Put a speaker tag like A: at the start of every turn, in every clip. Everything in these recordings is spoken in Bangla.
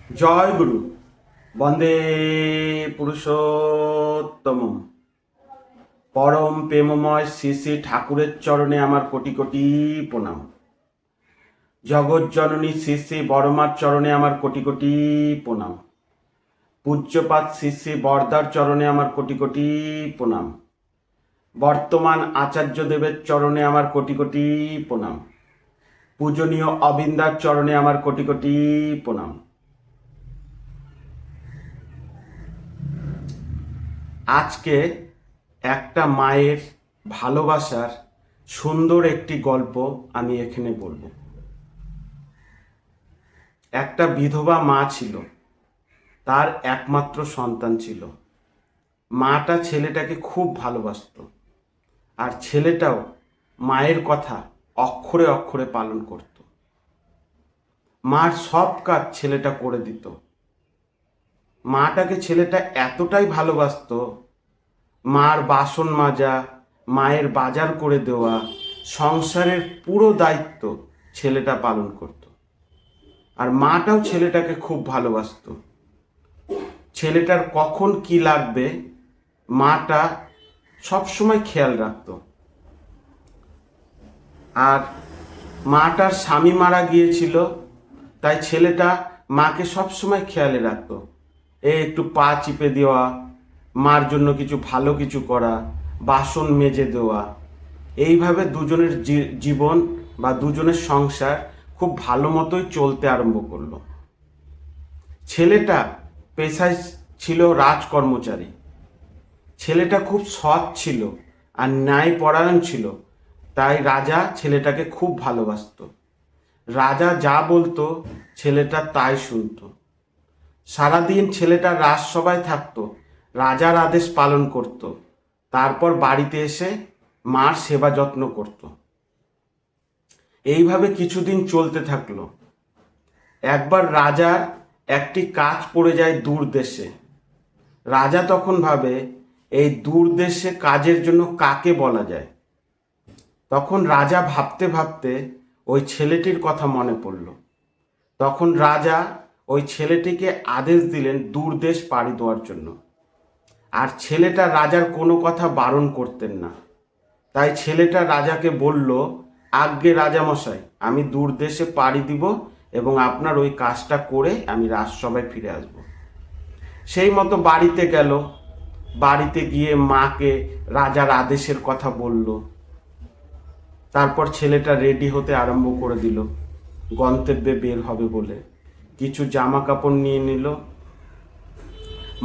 A: জয় গুরু। বন্দে পুরুষোত্তম। পরম প্রেমময় শ্রী শ্রী ঠাকুরের চরণে আমার কোটি কোটি প্রণাম। জগৎ জননী শ্রী শ্রী বড়মার চরণে আমার কোটি কোটি প্রণাম। পূজ্যপাত শ্রী শ্রী বরদার চরণে আমার কোটি কোটি প্রণাম। বর্তমান আচার্য দেবের চরণে আমার কোটি কোটি প্রণাম। পূজনীয় অবিন্দার চরণে আমার কোটি কোটি প্রণাম। আজকে একটা মায়ের ভালোবাসার সুন্দর একটি গল্প আমি এখানে বলবো। একটা বিধবা মা ছিল, তার একমাত্র সন্তান ছিল। মাটা ছেলেটাকে খুব ভালোবাসতো, আর ছেলেটাও মায়ের কথা অক্ষরে অক্ষরে পালন করত। মার সব কাজ ছেলেটা করে দিত। মাটাকে ছেলেটা এতটাই ভালোবাসতো, মার বাসন মাজা, মায়ের বাজার করে দেওয়া, সংসারের পুরো দায়িত্ব ছেলেটা পালন করত। আর মাটাও ছেলেটাকে খুব ভালোবাসতো। ছেলেটার কখন কি লাগবে মাটা সবসময় খেয়াল রাখতো। আর মাটার স্বামী মারা গিয়েছিল, তাই ছেলেটা মাকে সবসময় খেয়ালে রাখতো। একটু পা চিপে দেওয়া, মার জন্য কিছু ভালো কিছু করা, বাসন মেজে দেওয়া। এইভাবে দুজনের জীবন বা দুজনের সংসার খুব ভালো মতোই চলতে আরম্ভ করলো। ছেলেটা পেশায় ছিল রাজকর্মচারী। ছেলেটা খুব সৎ ছিল আর ন্যায়পরায়ণ ছিল, তাই রাজা ছেলেটাকে খুব ভালোবাসতো। রাজা যা বলতো ছেলেটা তাই শুনতো। সারাদিন ছেলেটা রাজসভায় থাকতো, রাজার আদেশ পালন করত। তারপর বাড়িতে এসে মার সেবা যত্ন করত। এইভাবে কিছুদিন চলতে থাকলো। একবার রাজার একটি কাজ পড়ে যায় দূর দেশে। রাজা তখন ভাবে, এই দূর দেশে কাজের জন্য কাকে বলা যায়। তখন রাজা ভাবতে ভাবতে ওই ছেলেটির কথা মনে পড়ল। তখন রাজা ওই ছেলেটিকে আদেশ দিলেন দূর দেশ পাড়ি দেওয়ার জন্য। আর ছেলেটা রাজার কোনো কথা বারণ করতেন না। তাই ছেলেটা রাজাকে বলল, আজ্ঞে রাজামশাই, আমি দূর দেশে পাড়ি দিব এবং আপনার ওই কাজটা করে আমি রাজসভায় ফিরে আসব। সেই মতো বাড়িতে গেল। বাড়িতে গিয়ে মাকে রাজার আদেশের কথা বলল। তারপর ছেলেটা রেডি হতে আরম্ভ করে দিল গন্তব্যে বের হবে বলে। কিছু জামা কাপড় নিয়ে নিল।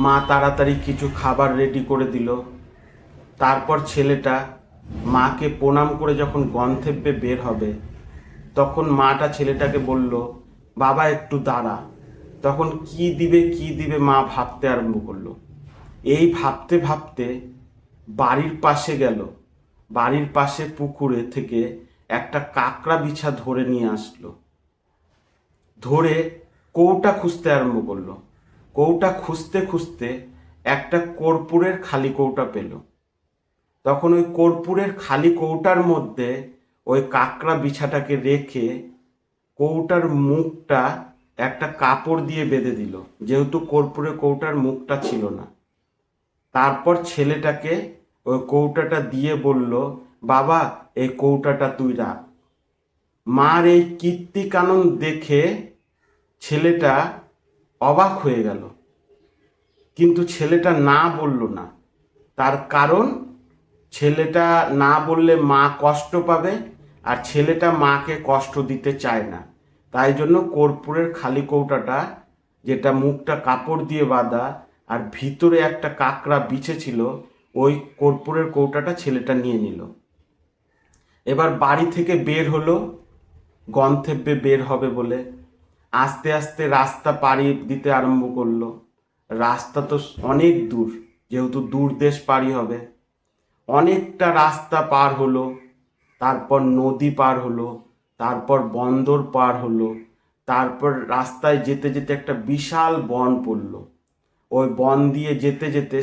A: মা তাড়াতাড়ি কিছু খাবার রেডি করে দিল। তারপর ছেলেটা মাকে প্রণাম করে যখন গন্তব্যে বের হবে, তখন মাটা ছেলেটাকে বলল, বাবা একটু দাঁড়া। তখন কি দিবে মা ভাবতে আরম্ভ করলো। এই ভাবতে ভাবতে বাড়ির পাশে গেল। বাড়ির পাশে পুকুরে থেকে একটা কাঁকড়া বিছা ধরে নিয়ে আসলো। ধরে কৌটা খুঁজতে আরম্ভ করলো। কৌটা খুঁজতে খুঁজতে একটা কর্পূরের খালি কৌটা পেল। তখন ওই কর্পূরের খালি কৌটার মধ্যে ওই কাঁকড়া বিছাটাকে রেখে কৌটার মুখটা একটা কাপড় দিয়ে বেঁধে দিল, যেহেতু কর্পূরের কৌটার মুখটা ছিল না। তারপর ছেলেটাকে ওই কৌটাটা দিয়ে বলল, বাবা এই কৌটাটা তুই রাখ। মার এই কীর্তিকানন দেখে ছেলেটা অবাক হয়ে গেল, কিন্তু ছেলেটা না বলল না। তার কারণ, ছেলেটা না বললে মা কষ্ট পাবে, আর ছেলেটা মাকে কষ্ট দিতে চায় না। তাই জন্য কর্পূরের খালি কৌটাটা, যেটা মুখটা কাপড় দিয়ে বাঁধা আর ভিতরে একটা কাঁকড়া বিছে ছিল, ওই কর্পূরের কৌটাটা ছেলেটা নিয়ে নিল। এবার বাড়ি থেকে বের হলো গন্তব্যে বের হবে বলে। আস্তে আস্তে রাস্তা পাড়ি দিতে আরম্ভ করলো। রাস্তা তো অনেক দূর, যেহেতু দূর দেশ পাড়ি হবে। অনেকটা রাস্তা পার হলো, তারপর নদী পার হলো, তারপর বন্দর পার হলো, তারপর রাস্তায় যেতে যেতে একটা বিশাল বন পড়লো। ওই বন দিয়ে যেতে যেতে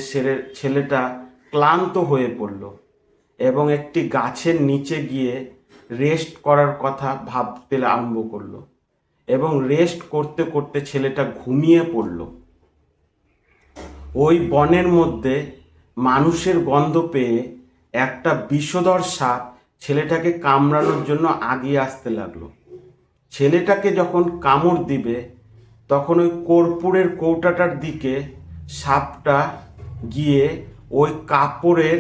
A: ছেলেটা ক্লান্ত হয়ে পড়ল এবং একটি গাছের নিচে গিয়ে রেস্ট করার কথা ভাবতে আরম্ভ করলো। এবং রেস্ট করতে করতে ছেলেটা ঘুমিয়ে পড়ল। ওই বনের মধ্যে মানুষের গন্ধ পেয়ে একটা বিষধর সাপ ছেলেটাকে কামড়ানোর জন্য আগিয়ে আসতে লাগলো। ছেলেটাকে যখন কামড় দিবে তখন ওই কর্পূরের কৌটাটার দিকে সাপটা গিয়ে ওই কাপড়ের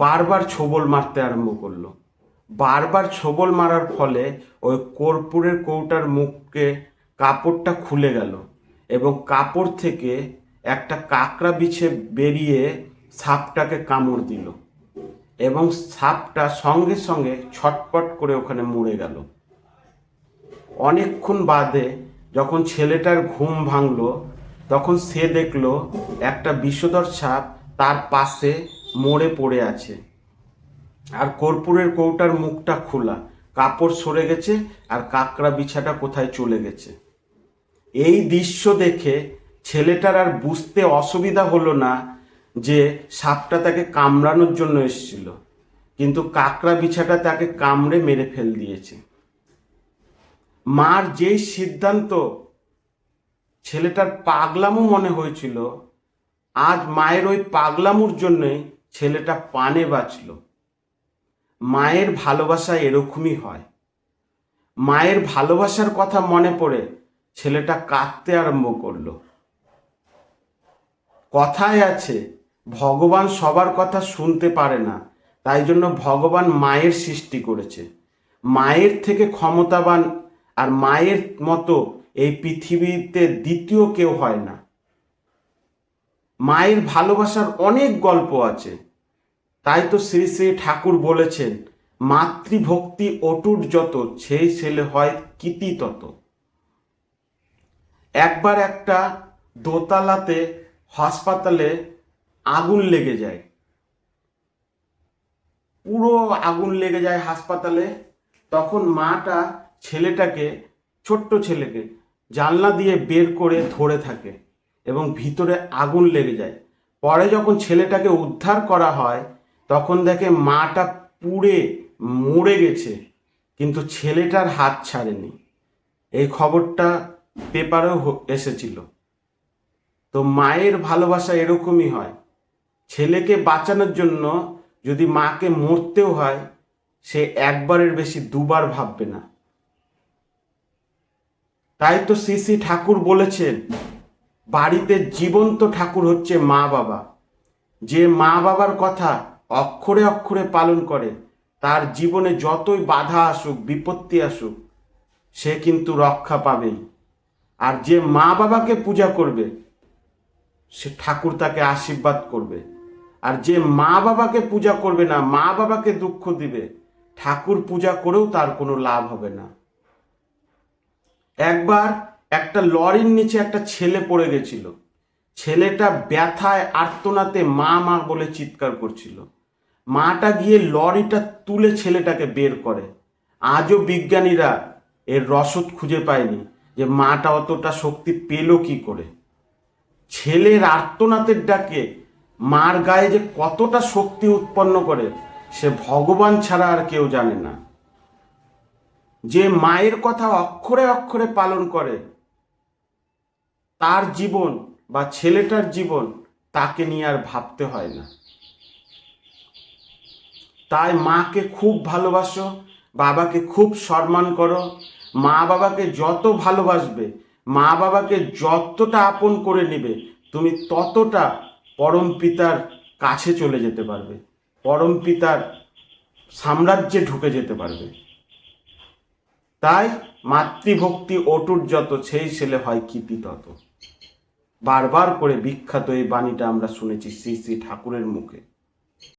A: বারবার ছোবল মারতে আরম্ভ করলো। বারবার ছোবল মারার ফলে ওই কর্পূরের কৌটার মুখে কাপড়টা খুলে গেল এবং কাপড় থেকে একটা কাঁকড়া বিছে বেরিয়ে সাপটাকে কামড় দিল এবং সাপটা সঙ্গে সঙ্গে ছটপট করে ওখানে মরে গেল। অনেকক্ষণ বাদে যখন ছেলেটার ঘুম ভাঙল তখন সে দেখলো একটা বিষধর সাপ তার পাশে মরে পড়ে আছে, আর কর্পূরের কৌটার মুখটা খোলা, কাপড় সরে গেছে আর কাঁকড়া বিছাটা কোথায় চলে গেছে। এই দৃশ্য দেখে ছেলেটার আর বুঝতে অসুবিধা হলো না যে সাপটা তাকে কামড়ানোর জন্য এসেছিল, কিন্তু কাঁকড়া বিছাটা তাকে কামড়ে মেরে ফেল দিয়েছে। মার যেই সিদ্ধান্ত ছেলেটার পাগলামো মনে হয়েছিল, আজ মায়ের ওই পাগলামোর জন্যই ছেলেটা প্রাণে বাঁচল। মায়ের ভালোবাসা এরকমই হয়। মায়ের ভালোবাসার কথা মনে পড়ে ছেলেটা কাঁদতে আরম্ভ করলো। কথায় আছে ভগবান সবার কথা শুনতে পারে না, তাই জন্য ভগবান মায়ের সৃষ্টি করেছে। মায়ের থেকে ক্ষমতাবান আর মায়ের মতো এই পৃথিবীতে দ্বিতীয় কেউ হয় না। মায়ের ভালোবাসার অনেক গল্প আছে, তাই তো শ্রী শ্রী ঠাকুর বলেছেন, মাতৃভক্তি অটুট যত সেই ছেলে হয় কীতি তত। একবার একটা দোতলাতে হাসপাতালে আগুন লেগে যায়, পুরো আগুন লেগে যায় হাসপাতালে। তখন মাটা ছেলেটাকে, ছোট্ট ছেলেকে জানলা দিয়ে বের করে ধরে থাকে এবং ভিতরে আগুন লেগে যায়। পরে যখন ছেলেটাকে উদ্ধার করা হয় তখন দেখে মাটা পুড়ে মরে গেছে, কিন্তু ছেলেটার হাত ছাড়েনি। এই খবরটা পেপারেও এসেছিল। তো মায়ের ভালোবাসা এরকমই হয়। ছেলেকে বাঁচানোর জন্য যদি মাকে মরতেও হয়, সে একবারের বেশি দুবার ভাববে না। তাই তো শ্রী শ্রী ঠাকুর বলেছেন, বাড়িতে জীবন্ত ঠাকুর হচ্ছে মা বাবা। যে মা বাবার কথা অক্ষরে অক্ষরে পালন করে, তার জীবনে যতই বাধা আসুক, বিপত্তি আসুক, সে কিন্তু রক্ষা পাবেই। আর যে মা বাবাকে পূজা করবে, সে ঠাকুর তাকে আশীর্বাদ করবে। আর যে মা বাবাকে পূজা করবে না, মা বাবাকে দুঃখ দিবে, ঠাকুর পূজা করেও তার কোনো লাভ হবে না। একবার একটা লরির নিচে একটা ছেলে পড়ে গেছিল। ছেলেটা ব্যথায় আর্তনাতে মা মা বলে চিৎকার করছিল। মাটা গিয়ে লরিটা তুলে ছেলেটাকে বের করে। আজও বিজ্ঞানীরা এর রসদ খুঁজে পায়নি যে মাটা অতটা শক্তি পেল কি করে। ছেলের আর্তনাদের ডাকে মার গায়ে যে কতটা শক্তি উৎপন্ন করে, সে ভগবান ছাড়া আর কেউ জানে না। যে মায়ের কথা অক্ষরে অক্ষরে পালন করে, তার জীবন বা ছেলেটার জীবন তাকে নিয়ে আর ভাবতে হয় না। তাই মাকে খুব ভালোবাসো, বাবাকে খুব সম্মান করো। মা বাবাকে যত ভালোবাসবে, মা বাবাকে যতটা আপন করে নেবে, তুমি ততটা পরম পিতার কাছে চলে যেতে পারবে, পরম পিতার সাম্রাজ্যে ঢুকে যেতে পারবে। তাই মাতৃভক্তি অটুট যত সেই ছেলে হয় কীতি তত। বারবার করে বিখ্যাত এই বাণীটা আমরা শুনেছি শ্রী শ্রী ঠাকুরের মুখে।